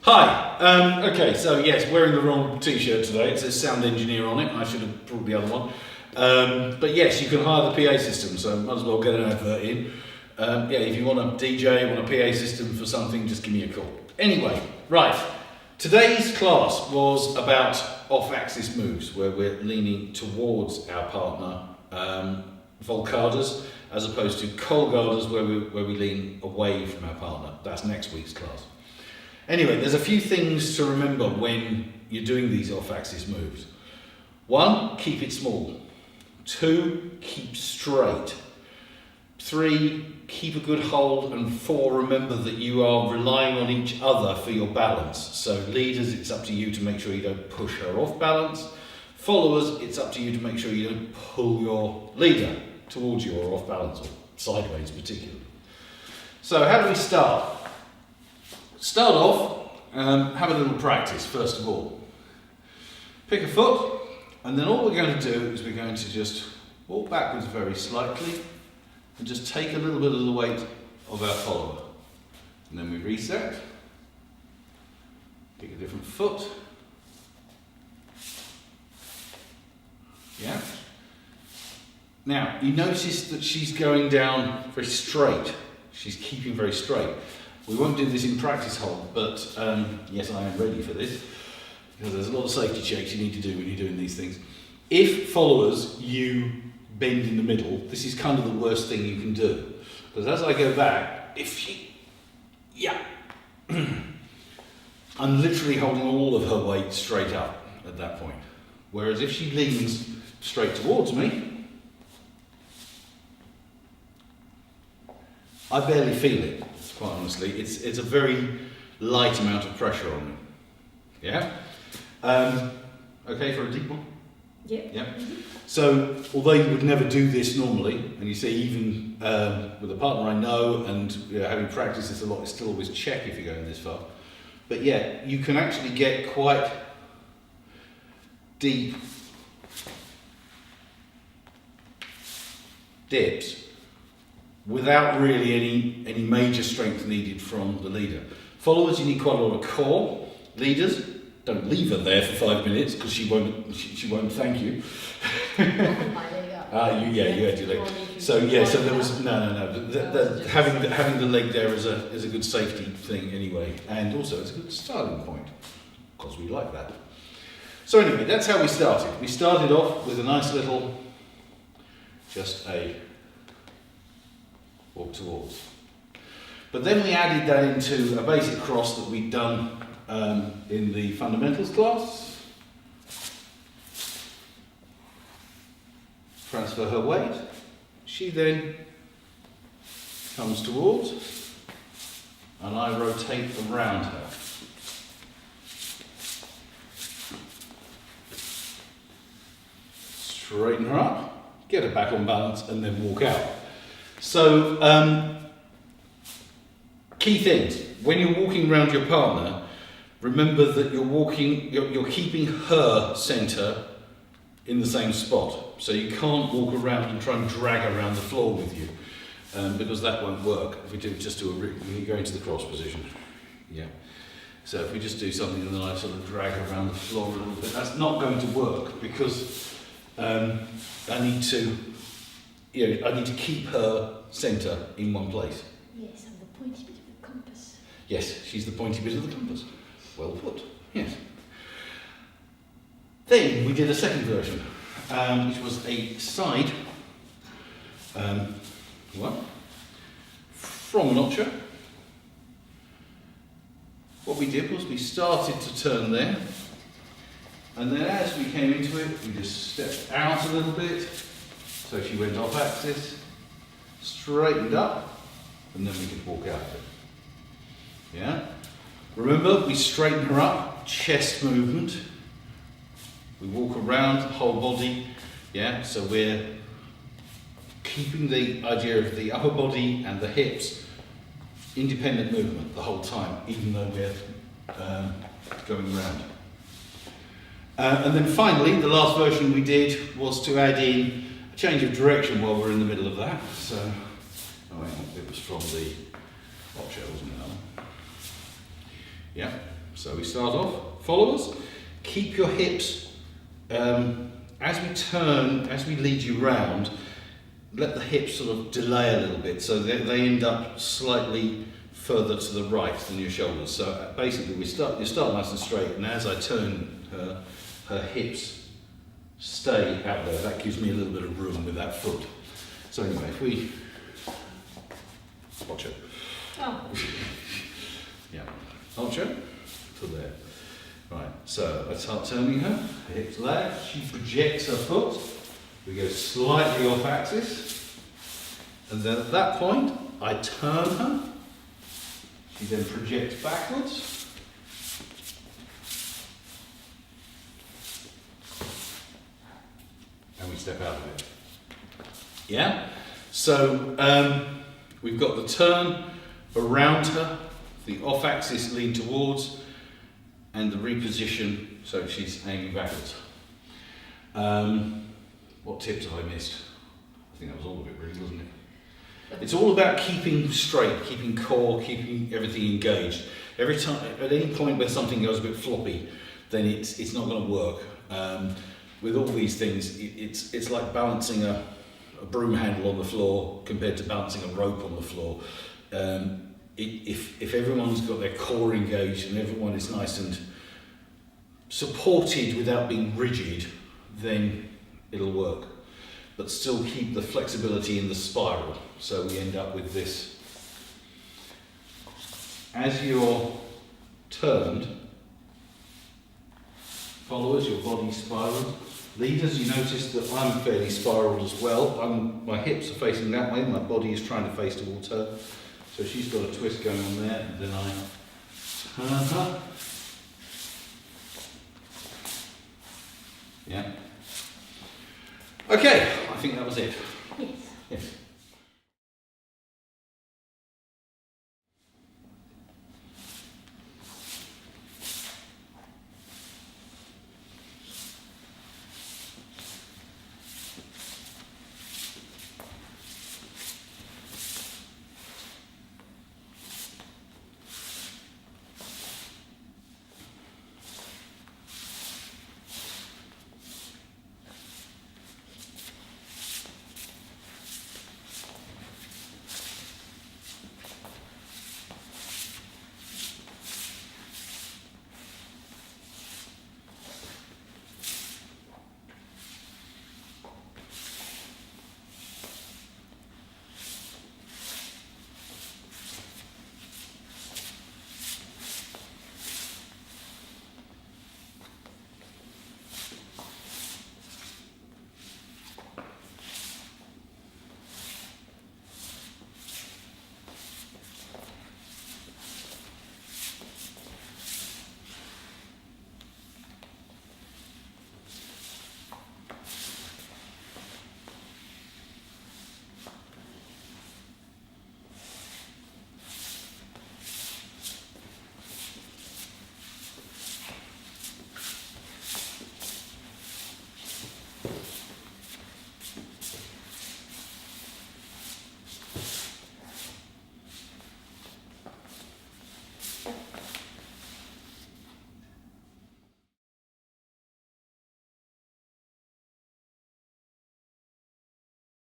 Hi. Okay, so yes, wearing the wrong t-shirt today. It says sound engineer on it. I should have brought the other one. But yes, you can hire the PA system, so might as well get an advert in. Yeah, if you want a DJ, want a PA system for something, just give me a call. Anyway, right. Today's class was about off-axis moves, where we're leaning towards our partner, Volcadas, as opposed to Colgadas, where we lean away from our partner. That's next week's class. Anyway, there's a few things to remember when you're doing these off-axis moves. 1, keep it small. 2, keep straight. 3, keep a good hold. And 4, remember that you are relying on each other for your balance. So leaders, it's up to you to make sure you don't push her off balance. Followers, it's up to you to make sure you don't pull your leader towards you or off balance, or sideways particularly. So how do we start? Start off, have a little practice first of all. Pick a foot, and then all we're going to do is we're going to just walk backwards very slightly and just take a little bit of the weight of our follower. And then we reset, pick a different foot. Yeah. Now, you notice that she's going down very straight. She's keeping very straight. We won't do this in practice hold, but yes, I am ready for this, because there's a lot of safety checks you need to do when you're doing these things. If followers, you bend in the middle, this is kind of the worst thing you can do. Because as I go back, if she, yeah, I'm literally holding all of her weight straight up at that point. Whereas if she leans straight towards me, I barely feel it. Quite honestly, it's a very light amount of pressure on me. Yeah? Okay for a deep one? Yeah. Yeah. So, although you would never do this normally, and you see even with a partner I know, and having practiced this a lot, it's still always check if you're going this far. But yeah, you can actually get quite deep dips without really any major strength needed from the leader. Followers, you need quite a lot of core. Leaders, don't leave her there for 5 minutes because she won't thank you. You had your leg. So there was having the leg there is a good safety thing anyway, and also it's a good starting point because we like that. So anyway, that's how we started. We started off with a nice little, just a walk towards. But then we added that into a basic cross that we'd done in the fundamentals class. Transfer her weight. She then comes towards, and I rotate around her. Straighten her up, get her back on balance, and then walk out. So, key things. When you're walking around your partner, remember that you're keeping her centre in the same spot. So you can't walk around and try and drag her around the floor with you, because that won't work. If we go into the cross position. Yeah. So if we just do something and then I sort of drag her around the floor a little bit, that's not going to work because I need to keep her centre in one place. Yes, I'm the pointy bit of the compass. Yes, she's the pointy bit of the compass. Well put, yes. Then we did a second version, which was a side one from an notcher. What we did was we started to turn there, and then as we came into it, we just stepped out a little bit, so she went off axis, straightened up, and then we could walk out of it. Yeah? Remember, we straighten her up, chest movement. We walk around, whole body. Yeah? So we're keeping the idea of the upper body and the hips independent movement the whole time, even though we're going around. And then finally, the last version we did was to add in a change of direction while we're in the middle of that. So, it was from the watch, wasn't it? Yeah. So we start off, followers, keep your hips, as we turn, as we lead you round, let the hips sort of delay a little bit so they end up slightly further to the right than your shoulders. So basically you start nice and straight, and as I turn her hips stay out there. That gives me a little bit of room with that foot. So anyway, if we watch it. Oh. Yeah, watch it to there. Right, so I start turning her hips left, she projects her foot, we go slightly off axis, and then at that point I turn her, she then projects backwards, and we step out of it. Yeah, so we've got the turn around her, the off axis lean towards, and the reposition so she's aiming backwards. What tips have I missed? I think that was all of it really, wasn't it? It's all about keeping straight, keeping core, keeping everything engaged. Every time, at any point where something goes a bit floppy, then it's not going to work. With all these things, it's like balancing a broom handle on the floor compared to balancing a rope on the floor. If everyone's got their core engaged and everyone is nice and supported without being rigid, then it'll work. But still keep the flexibility in the spiral, so we end up with this. As you're turned, followers, your body spirals. Leaders, you notice that I'm fairly spiraled as well. My hips are facing that way, my body is trying to face towards her. So she's got a twist going on there, and then I turn her. Yeah. Okay, I think that was it.